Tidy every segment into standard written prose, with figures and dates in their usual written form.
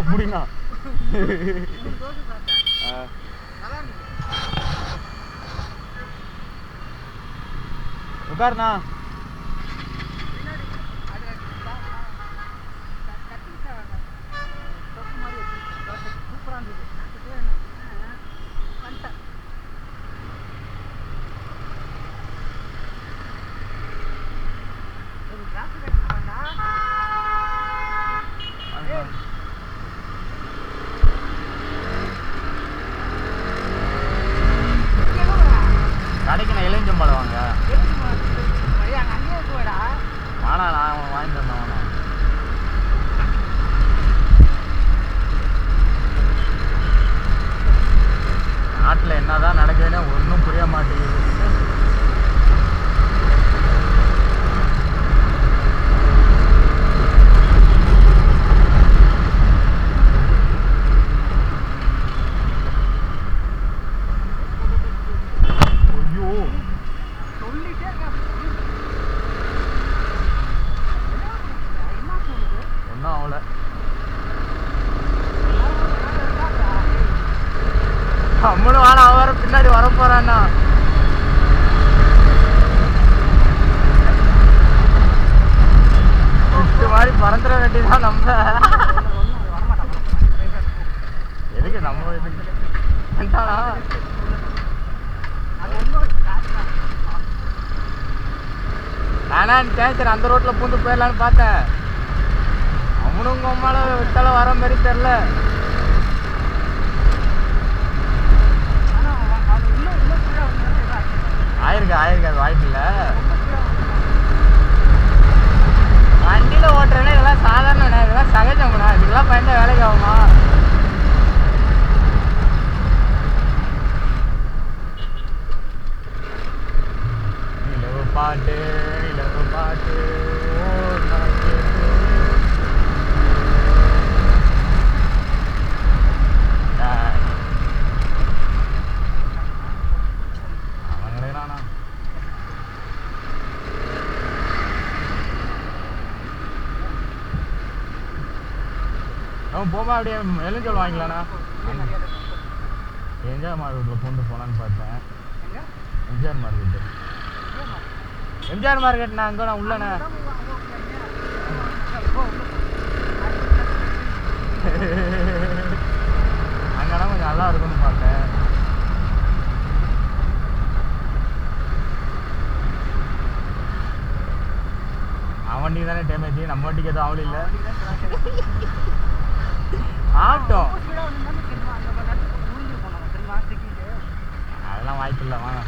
எப்படின்னா உட்காருண்ணா. கடைக்கு நான் இளைஞம்பழம் வாங்க வாடா, நான் அவனை வாங்கிட்டு வந்தேன். அவனை நாட்டில் என்னதான் நடக்குதுன்னு ஒன்றும் புரிய மாட்டேங்குது. நம்மளும் வாடா, அவர பின்னாடி வர போறான்னா. இது மாதிரி பறந்துட வேண்டியதான் நம்ம. எதுக்கு நம்ம நானான்னு சரி அந்த ரோட்ல பூந்து போயிடலான்னு பார்த்தேன். அவனும் உங்க அம்மால விட்டாலும் வர மாதிரி தெரியல. ஆயிருக்கு அது வாய்ப்பு இல்லை. வண்டியில் ஓட்டுறேன்னா இதெல்லாம் சாதாரண, இதெல்லாம் சகஜம்ண்ணா. இதுக்கெல்லாம் பயந்தா வேலைக்கு ஆகுமா? நிலவு பாட்டு நிலவு பாட்டு அவன் போமா. அப்படியே எலுஞ்சோல் வாங்கிக்கலாண்ணா. எம்ஜிஆர் மார்க்கெட்டில் பூண்டு போனான்னு பார்த்தேன். எம்ஜிஆர் மார்க்கெட்ண்ணா. அங்கே நான் உள்ளண்ணா. அங்கேனா கொஞ்சம் நல்லா இருக்கும்னு பார்த்தேன். அவன் வண்டிக்கு தானே டேமேஜ், நம்ம வண்டிக்கு எதுவும் அவளு இல்லை. ஆகட்டும், அதெல்லாம் வாய்ப்பு இல்லை. வாங்க.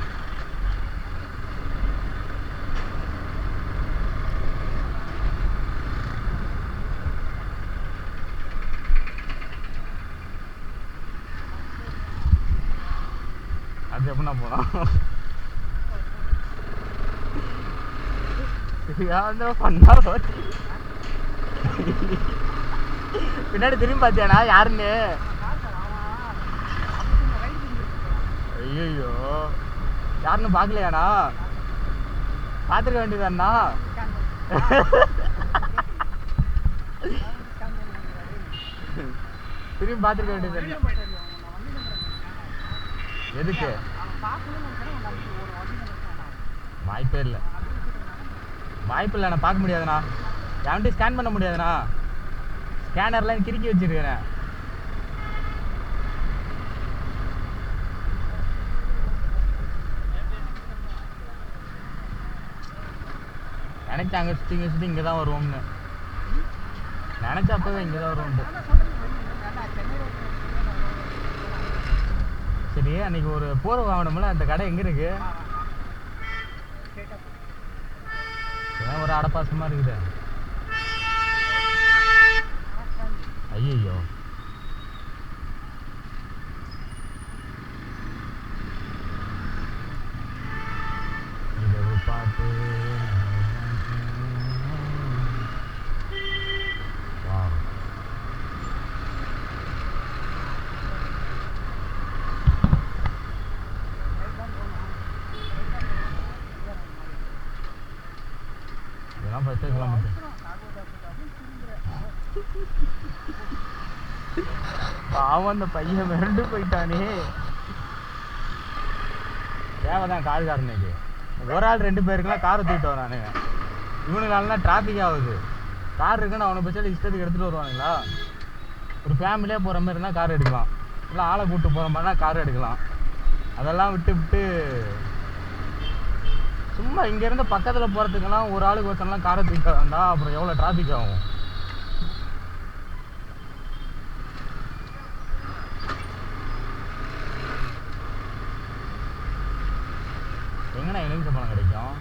அது எப்படின்னா போனோம் பண்ணா பின்னாடி திரும்பி பார்த்தியாண்ணா யாருன்னு? ஐயோ, யாருன்னு பார்க்கலையாண்ணா? பார்த்துருக்க வேண்டியதாண்ணா. திரும்பி பார்த்துருக்க வேண்டியது. எதுக்கு? வாய்ப்பே இல்லை. நான் பார்க்க முடியாதுண்ணா. யார்கிட்டையும் ஸ்கேன் பண்ண முடியாதுண்ணா. ஸ்கேனர்லாம் கிறுக்கி வச்சிருக்கிறேன். நினைச்சா அங்கே சுற்றி இங்கே தான் வருவோம்னு நினைச்சா அப்பவே இங்கே தான் வருவோம். சரி, அன்னைக்கு ஒரு போர்வை வாங்கணும்ல, அந்த கடை எங்கே இருக்கு? ஒரு அடப்பாசமா இருக்குது. ஐயோ, பாட்டு இதெல்லாம் ஃபர்ஸ்டே சொல்ல மாட்டேன். பாவம் அந்த பையன் மிரண்டு போயிட்டானே. தேவைதான் காருக்காரனுக்கு. ஒரு ஆள் 2 பேருக்குலாம் காரை தூக்கிட்டு வரானுங்க. இவனுங்களாலாம் டிராஃபிக் ஆகுது. கார் இருக்குன்னு அவனை பட்சத்தில் இஷ்டத்துக்கு எடுத்துகிட்டு வருவானுங்களா? ஒரு ஃபேமிலியாக போகிற மாதிரி இருந்தால் கார் எடுக்கலாம், இல்லை ஆளை கூப்பிட்டு போகிற மாதிரினா கார் எடுக்கலாம். அதெல்லாம் விட்டு சும்மா இங்கேருந்து பக்கத்தில் போகிறதுக்கெல்லாம் ஒரு ஆளுக்கு ஒருத்தனெலாம் காரை தூக்கிட்டு வந்தா அப்புறம் எவ்வளோ டிராஃபிக் ஆகும்? எங்கன்னா எலுமிச்சை பழம் கிடைக்கும்?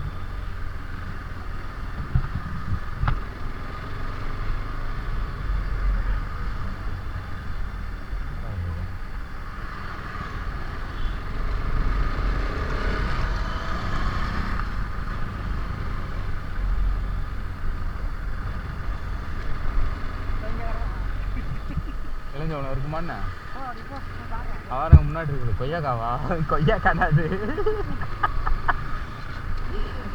இளஞ்சவனம் இருக்குமாண்ணா? அவனுக்கு முன்னாடி இருக்குது கொய்யாக்காவா? கொய்யாக்கானாது.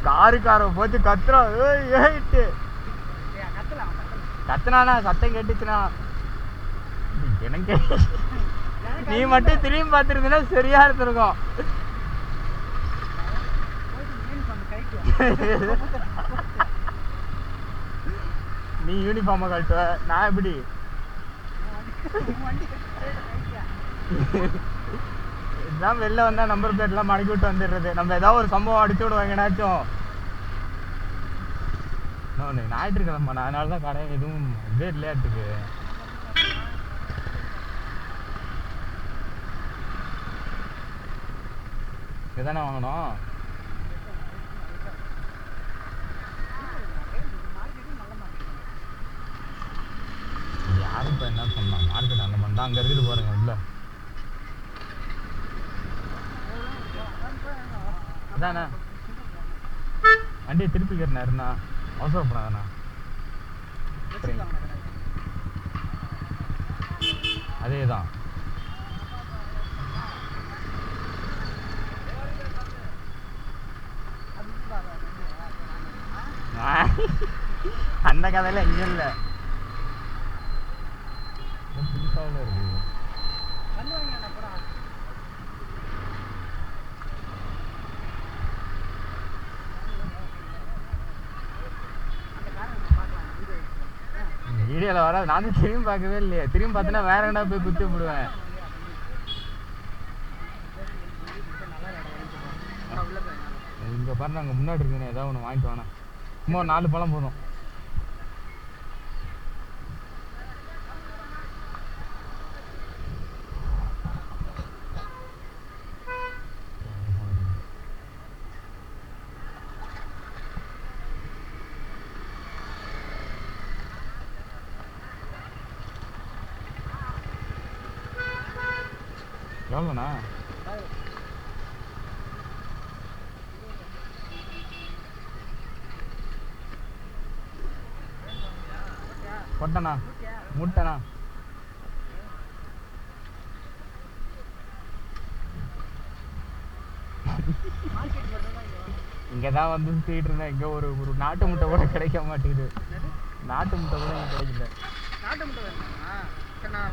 காருக்கார போச்சு கத்துறான். ஏயிட்டு கத்துனானா சத்தம் கேட்டுச்சுனா எனக்கு நீ மட்டும் திரும்பி பார்த்துருந்தா சரியா இருந்திருக்கும். நீ யூனிஃபார்மை கழட்டுவ, நான் எப்படி? இதுதான் வெளில வந்தா நம்பர் பிளேட்லாம் மடக்கி விட்டு வந்துடுறது. நம்ம ஏதாவது ஒரு சம்பவம் அடிச்சு விடுவாங்க என்னாச்சும். ஞாயிற்றுக்கிழமை அதனால தான் கடை எதுவும் இதே இல்லையாட்டுக்கு. இதுதானே வாங்கணும். யாரும் இப்போ என்ன சொன்னான்? மார்க்கெட் அந்த மாதிரி தான் அங்கே இருக்குது பாருங்க உள்ள. அதாண்ணா வண்டியை திருப்பிக்கிறேண்ணா, அவசரப்படாதண்ணா. அதே தான். அந்த கதையில எங்க இல்லை, புதுசாவில் இருக்கு. வீடியோவில் வராது. நானும் திரும்பி பார்க்கவே இல்லையே. திரும்பி பார்த்தோன்னா வேற எங்கடா போய் குத்தி விடுவேன். இங்கே பாருங்க அங்கே முன்னாடி இருக்குன்னு ஏதாவது ஒன்று வாங்கிட்டு வாங்க. சும்மா 4 பழம் போதும். எவ்வளோண்ணா? கொட்டண்ணா முட்டைண்ணா. இங்கே தான் வந்து சுற்றிட்டு இருந்தேன். இங்கே ஒரு நாட்டு முட்டை கூட கிடைக்க மாட்டேங்குது. நாட்டு முட்டை கூட இங்கே கிடைக்கல.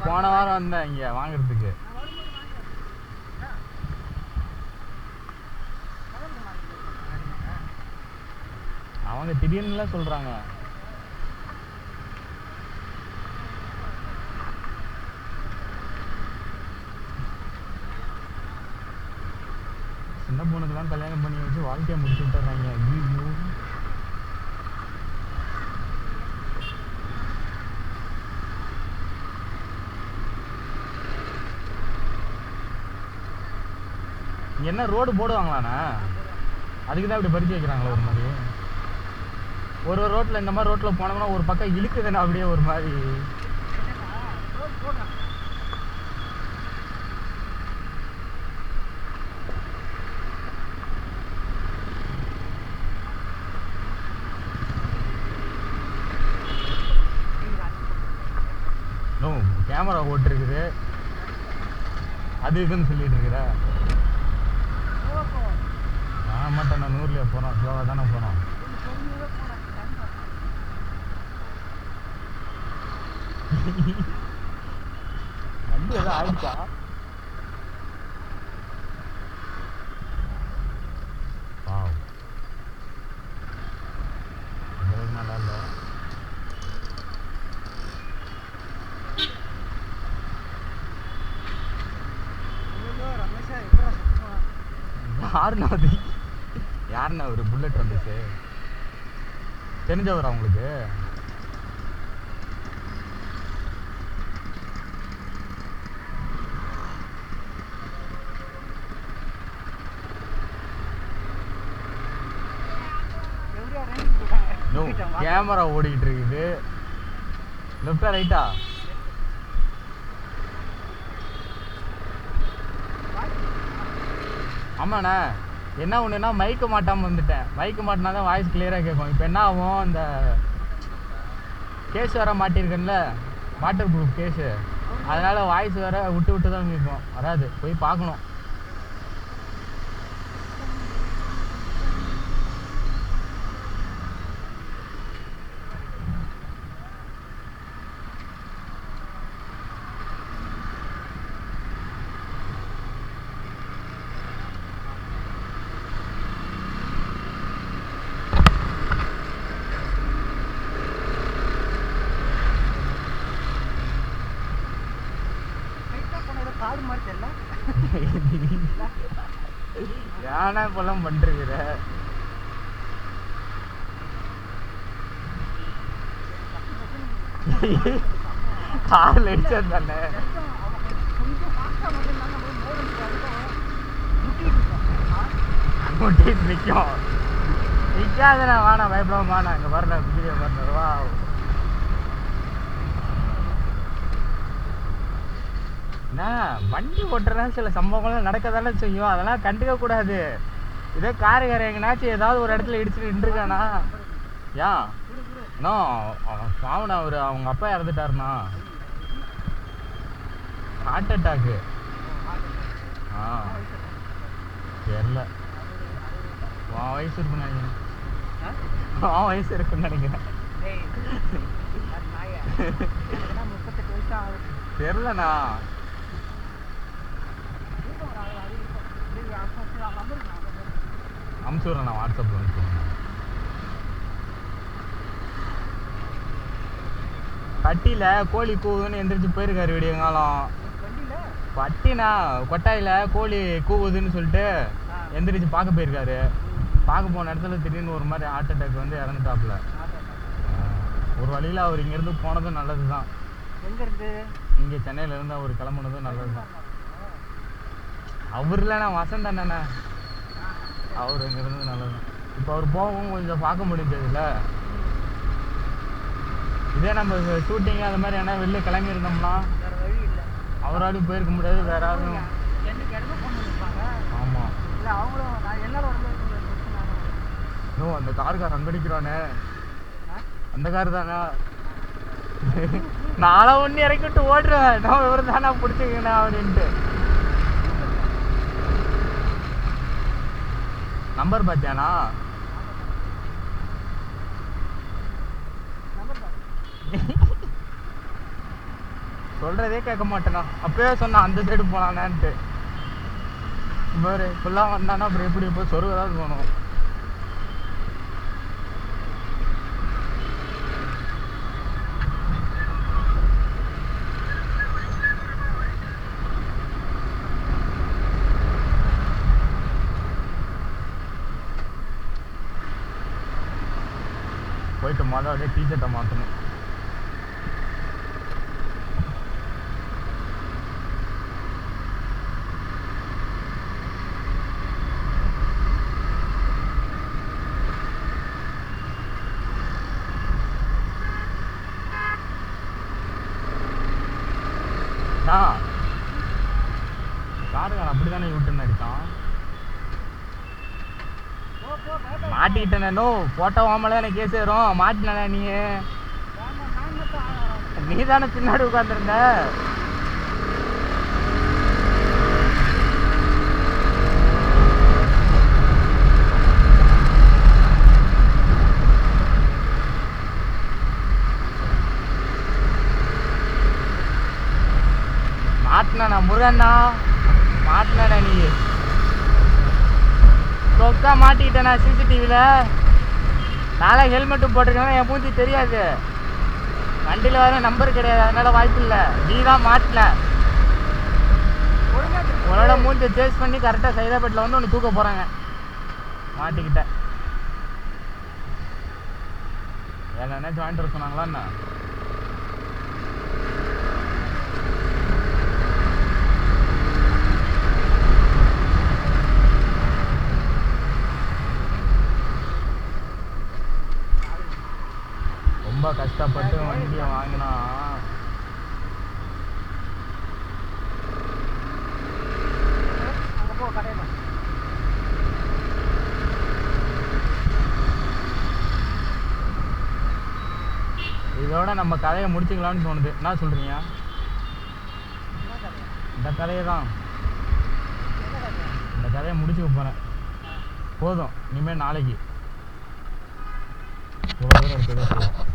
போன வாரம் வந்தேன் இங்கே வாங்குறதுக்கு. அவங்க திடீர்னுலாம் சொல்கிறாங்க. சின்ன பொண்ணுக்கெல்லாம் கல்யாணம் பண்ணி வச்சு வாழ்க்கையை முடிச்சு விட்டுறாங்க. ஐயோ, என்ன ரோடு போடுவாங்களாண்ணா? அதுக்கு தான் இப்படி பறிச்சு வைக்கிறாங்களா ஒரு மாதிரி? ஒரு ரோட்டில் இந்த மாதிரி ரோட்டில் போனோம்னா ஒரு பக்கம் இழுக்குதுண்ணா அப்படியே ஒரு மாதிரி. கேமரா ஓட்டுருக்குது அது இதுன்னு சொல்லிட்டு இருக்கிற. நான் மட்டும் நான் 100ல போகிறோம், ஸ்லோவாக தானே போகிறோம். வண்டி வண்டி எதாவது ஆயிடுச்சா? நல்லா இல்லை. யாருண்ணா ஒரு புல்லட் வந்துச்சு தெரிஞ்சவரா உங்களுக்கு? கேமரா ஓடிக்கிட்டு இருக்குது. லெஃப்டா ரைட்டா? ஆமாண்ணா. என்ன ஒன்றுனா மைக்கு மாட்டாமல் வந்துட்டேன். மைக்கு மாட்டினா தான் வாய்ஸ் கிளியராக கேட்கும். இப்போ என்ன ஆகும், இந்த கேஸ் வேறு மாட்டியிருக்கேன்ல, வாட்டர் ப்ரூஃப் கேஸு, அதனால் வாய்ஸ் வேறு விட்டு விட்டு தான் கேட்கும். வராது, போய் பார்க்கணும். ஏன்னா இப்பெல்லாம் பண்ணிருக்கிற காரில் அடிச்சது தானே. முட்டிட்டு நிற்கும். நிற்காதுண்ணா, வாண்ணா பயப்படாம வாண்ணா. இங்கே வரல வீடியோ வரல. வா என்ன வண்டி ஓட்டுறதா சில சம்பவங்கள்லாம் நடக்க தானே செய்யும். அதெல்லாம் கண்டுக்க கூடாது. இதே காரைக்கார எங்கனாச்சும் ஏதாவது ஒரு இடத்துல இடிச்சுட்டு நின்றுருக்கானா? ஏன் அண்ணா பாவனா அவர் அவங்க அப்பா இறந்துட்டாருண்ணா, ஹார்ட் அட்டாக்கு. ஆ தெரியல, உன் வயசு இருக்குன்னு நினைக்கிறேன். உன் வயசு இருக்குன்னு நினைக்கிறேன். தெரிலண்ணா. அமுச்சுடுறேன் நான் வாட்ஸ்அப்பில் அனுப்பிச்சுடுறேன். பட்டியில் கோழி கூவுதுன்னு எந்திரிச்சு போயிருக்காரு விடியங்காலம். பட்டினா கொட்டாயில் கோழி கூவுதுன்னு சொல்லிட்டு எந்திரிச்சு பார்க்க போயிருக்காரு. பார்க்க போன இடத்துல திடீர்னு ஒரு மாதிரி ஹார்ட் அட்டாக் வந்து இறந்துட்டாப்புல. ஒரு வழியில் அவர் இங்கேருந்து போனதும் நல்லது தான். எங்கேருந்து? இங்கே சென்னையிலேருந்து அவர் கிளம்புனதும் நல்லது தான். அவர் இல்லைண்ணா, வசந்த் அண்ணண்ணா, அவர் இங்கேருந்து நல்லது தான். இப்போ அவர் போகவும் கொஞ்சம் பார்க்க முடிஞ்சதில்ல. இதே நம்ம ஷூட்டிங்கு அது மாதிரி என்ன வெளில கிளம்பியிருந்தோம்னா அவராலையும் போயிருக்க முடியாது, வேற யாரும். ஆமாம். இன்னும் அந்த காருக்கார் அங்கடிக்கிறானே, அந்த கார் தானே. நாளை ஒன்று இறக்கிட்டு ஓடுறேன், நான் இவர் தானே பிடிச்சிக்கண்ணா அப்படின்ட்டு. நம்பர் பார்த்தியாண்ணா? சொல்றதே கேட்க மாட்டேண்ணா. அப்பவே சொன்னான் அந்த சைடு போனானேன்ட்டு. பாரு இப்பெல்லாம் வந்தானா அப்புறம் எப்படி இப்போ சொருகதான் போகணும். போயிட்டு முதல்ல டீஷர்ட்டை மாற்றணும். காருக்காரன் அப்படி தானே யூட்டன் அடித்தான். மாட்டிக்கிட்டேனோ போட்டோ வாமல தானே கேஸ் ஏறும். மாட்டினா நீ தானே பின்னாடி உட்காந்துருந்த. மாட்டினா முருகண்ணா, மாட்டினா நீ சொக்கா மாட்டிக்கிட்டேண்ணா சிசிடிவியில். நாளை ஹெல்மெட்டும் போட்டிருக்கேன்னா என் மூஞ்சி தெரியாது, வண்டியில் வர நம்பர் கிடையாது, அதனால வாய்ப்பு இல்லை. நீ தான் மாட்டல, உன்னோட மூஞ்சி சேஸ் பண்ணி கரெக்டாக சைதாப்பேட்டில் வந்து ஒன்று தூக்க போகிறாங்க. மாட்டிக்கிட்டேன். என்னச்சு வாங்கிட்டு வர சொன்னாங்களா என்ன? ரொம்ப கஷ்டப்பட்டு வண்டியை வாங்கினா இதோட நம்ம கதையை முடிச்சுக்கலாம்னு தோணுது. என்ன சொல்றீங்க? இந்த கதையை தான், இந்த கதையை முடிச்சுக்க போறேன். போதும், இனிமேல் நாளைக்கு இவ்வளோ தூரம் இருக்குது.